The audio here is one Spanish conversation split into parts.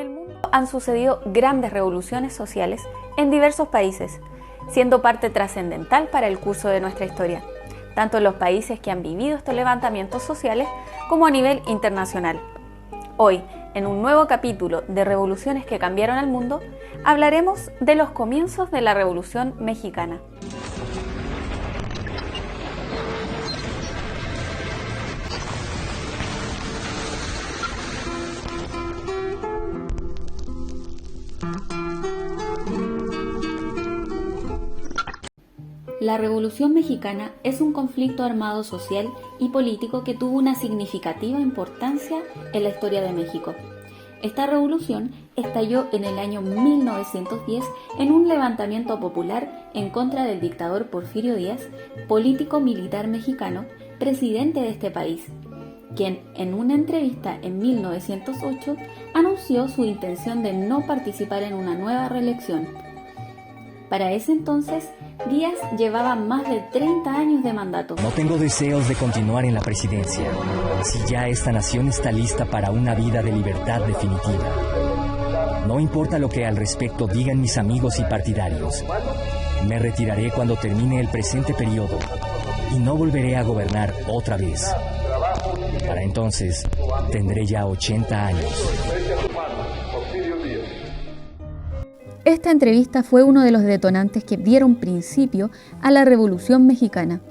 el mundo han sucedido grandes revoluciones sociales en diversos países, siendo parte trascendental para el curso de nuestra historia, tanto en los países que han vivido estos levantamientos sociales como a nivel internacional. Hoy, en un nuevo capítulo de Revoluciones que cambiaron al mundo, hablaremos de los comienzos de la Revolución Mexicana. La Revolución Mexicana es un conflicto armado social y político que tuvo una significativa importancia en la historia de México. Esta revolución estalló en el año 1910 en un levantamiento popular en contra del dictador Porfirio Díaz, político militar mexicano, presidente de este país, quien en una entrevista en 1908 anunció su intención de no participar en una nueva reelección. Para ese entonces, Díaz llevaba más de 30 años de mandato. No tengo deseos de continuar en la presidencia, si ya esta nación está lista para una vida de libertad definitiva. No importa lo que al respecto digan mis amigos y partidarios. Me retiraré cuando termine el presente periodo y no volveré a gobernar otra vez. Para entonces, tendré ya 80 años. Esta entrevista fue uno de los detonantes que dieron principio a la Revolución Mexicana.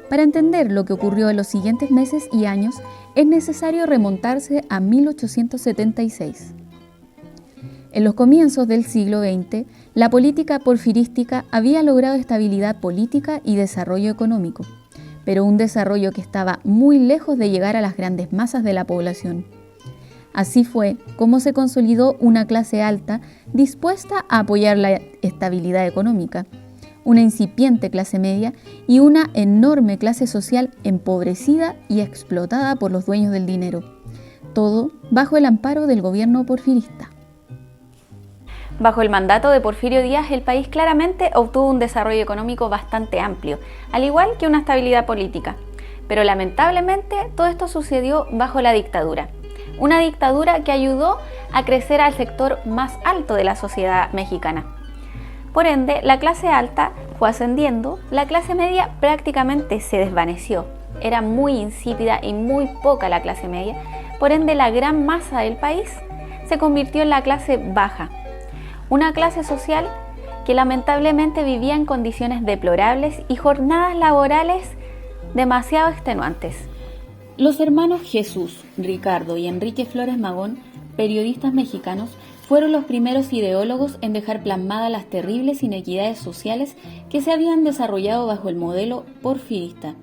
Para entender lo que ocurrió en los siguientes meses y años, es necesario remontarse a 1876. En los comienzos del siglo XX, la política porfirística había logrado estabilidad política y desarrollo económico, pero un desarrollo que estaba muy lejos de llegar a las grandes masas de la población. Así fue como se consolidó una clase alta dispuesta a apoyar la estabilidad económica, una incipiente clase media y una enorme clase social empobrecida y explotada por los dueños del dinero, todo bajo el amparo del gobierno porfirista. Bajo el mandato de Porfirio Díaz, el país claramente obtuvo un desarrollo económico bastante amplio, al igual que una estabilidad política. Pero lamentablemente todo esto sucedió bajo la dictadura. Una dictadura que ayudó a crecer al sector más alto de la sociedad mexicana. Por ende, la clase alta fue ascendiendo, la clase media prácticamente se desvaneció. Era muy insípida y muy poca la clase media, por ende la gran masa del país se convirtió en la clase baja. Una clase social que lamentablemente vivía en condiciones deplorables y jornadas laborales demasiado extenuantes. Los hermanos Jesús, Ricardo y Enrique Flores Magón, periodistas mexicanos, fueron los primeros ideólogos en dejar plasmadas las terribles inequidades sociales que se habían desarrollado bajo el modelo porfirista.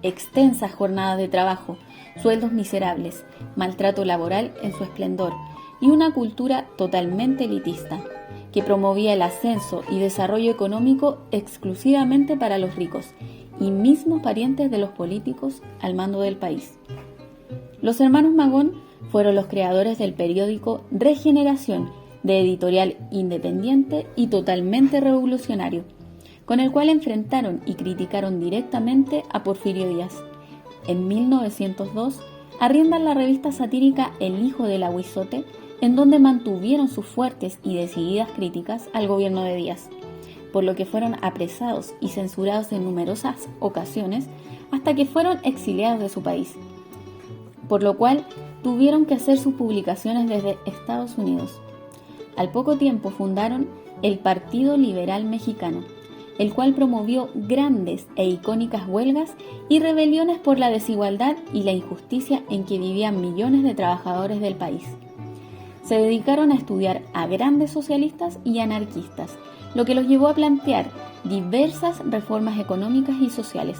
Extensas jornadas de trabajo, sueldos miserables, maltrato laboral en su esplendor y una cultura totalmente elitista, que promovía el ascenso y desarrollo económico exclusivamente para los ricos y mismos parientes de los políticos al mando del país. Los hermanos Magón fueron los creadores del periódico Regeneración, de editorial independiente y totalmente revolucionario, con el cual enfrentaron y criticaron directamente a Porfirio Díaz. En 1902 arriendan la revista satírica El Hijo del Ahuizote, en donde mantuvieron sus fuertes y decididas críticas al gobierno de Díaz, por lo que fueron apresados y censurados en numerosas ocasiones hasta que fueron exiliados de su país, por lo cual tuvieron que hacer sus publicaciones desde Estados Unidos. Al poco tiempo fundaron el Partido Liberal Mexicano, el cual promovió grandes e icónicas huelgas y rebeliones por la desigualdad y la injusticia en que vivían millones de trabajadores del país. Se dedicaron a estudiar a grandes socialistas y anarquistas, lo que los llevó a plantear diversas reformas económicas y sociales.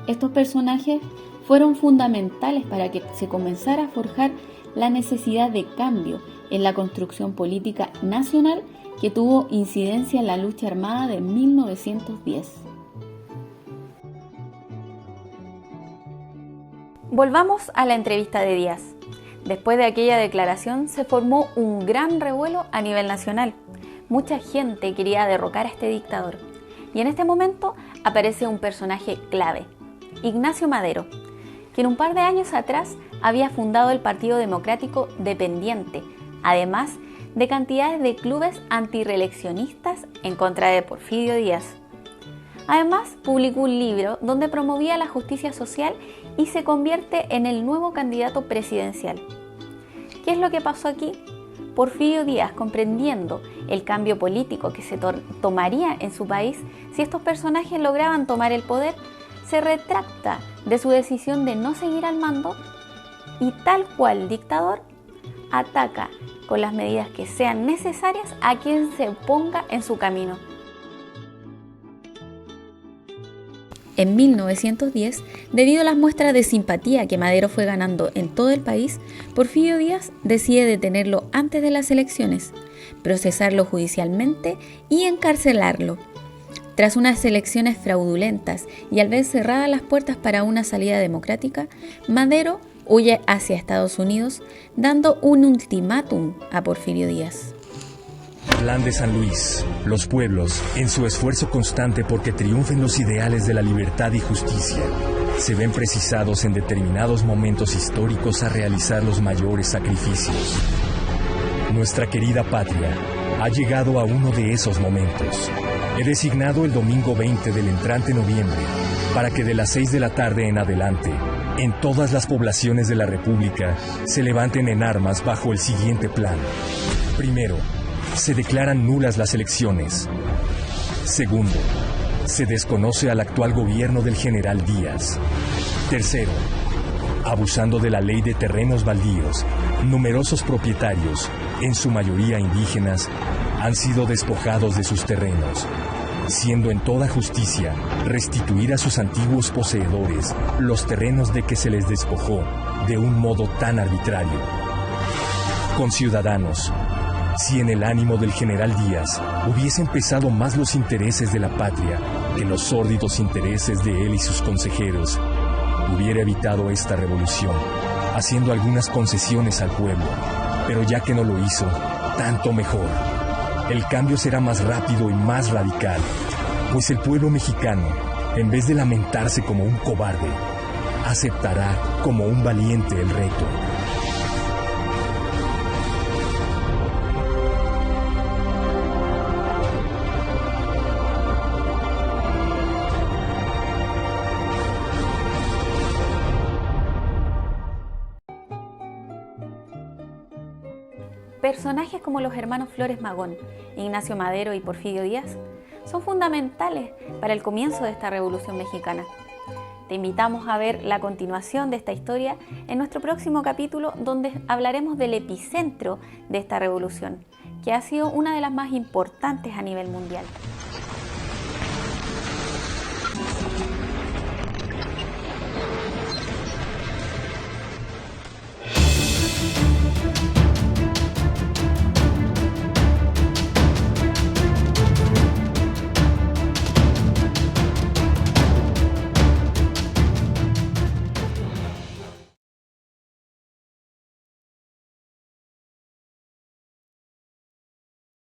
Estos personajes fueron fundamentales para que se comenzara a forjar la necesidad de cambio en la construcción política nacional que tuvo incidencia en la lucha armada de 1910. Volvamos a la entrevista de Díaz. Después de aquella declaración se formó un gran revuelo a nivel nacional. Mucha gente quería derrocar a este dictador. Y en este momento aparece un personaje clave, Ignacio Madero, quien un par de años atrás había fundado el Partido Democrático Dependiente, además de cantidades de clubes antirreeleccionistas en contra de Porfirio Díaz. Además, publicó un libro donde promovía la justicia social y se convierte en el nuevo candidato presidencial. ¿Qué es lo que pasó aquí? Porfirio Díaz, comprendiendo el cambio político que se tomaría en su país si estos personajes lograban tomar el poder, se retracta de su decisión de no seguir al mando y, tal cual dictador, ataca con las medidas que sean necesarias a quien se ponga en su camino. En 1910, debido a las muestras de simpatía que Madero fue ganando en todo el país, Porfirio Díaz decide detenerlo antes de las elecciones, procesarlo judicialmente y encarcelarlo. Tras unas elecciones fraudulentas y al ver cerradas las puertas para una salida democrática, Madero huye hacia Estados Unidos, dando un ultimátum a Porfirio Díaz. Plan de San Luis. Los pueblos, en su esfuerzo constante porque triunfen los ideales de la libertad y justicia, se ven precisados en determinados momentos históricos a realizar los mayores sacrificios. Nuestra querida patria ha llegado a uno de esos momentos. He designado el domingo 20 del entrante noviembre para que de las 6 de la tarde en adelante, en todas las poblaciones de la República, se levanten en armas bajo el siguiente plan. Primero, se declaran nulas las elecciones. Segundo, se desconoce al actual gobierno del general Díaz. Tercero, abusando de la ley de terrenos baldíos, numerosos propietarios, en su mayoría indígenas, han sido despojados de sus terrenos, siendo en toda justicia restituir a sus antiguos poseedores los terrenos de que se les despojó de un modo tan arbitrario. Conciudadanos, si en el ánimo del general Díaz hubiesen pesado más los intereses de la patria que los sórdidos intereses de él y sus consejeros, hubiera evitado esta revolución, haciendo algunas concesiones al pueblo, pero ya que no lo hizo, tanto mejor. El cambio será más rápido y más radical, pues el pueblo mexicano, en vez de lamentarse como un cobarde, aceptará como un valiente el reto. Personajes como los hermanos Flores Magón, Ignacio Madero y Porfirio Díaz son fundamentales para el comienzo de esta Revolución Mexicana. Te invitamos a ver la continuación de esta historia en nuestro próximo capítulo, donde hablaremos del epicentro de esta revolución, que ha sido una de las más importantes a nivel mundial.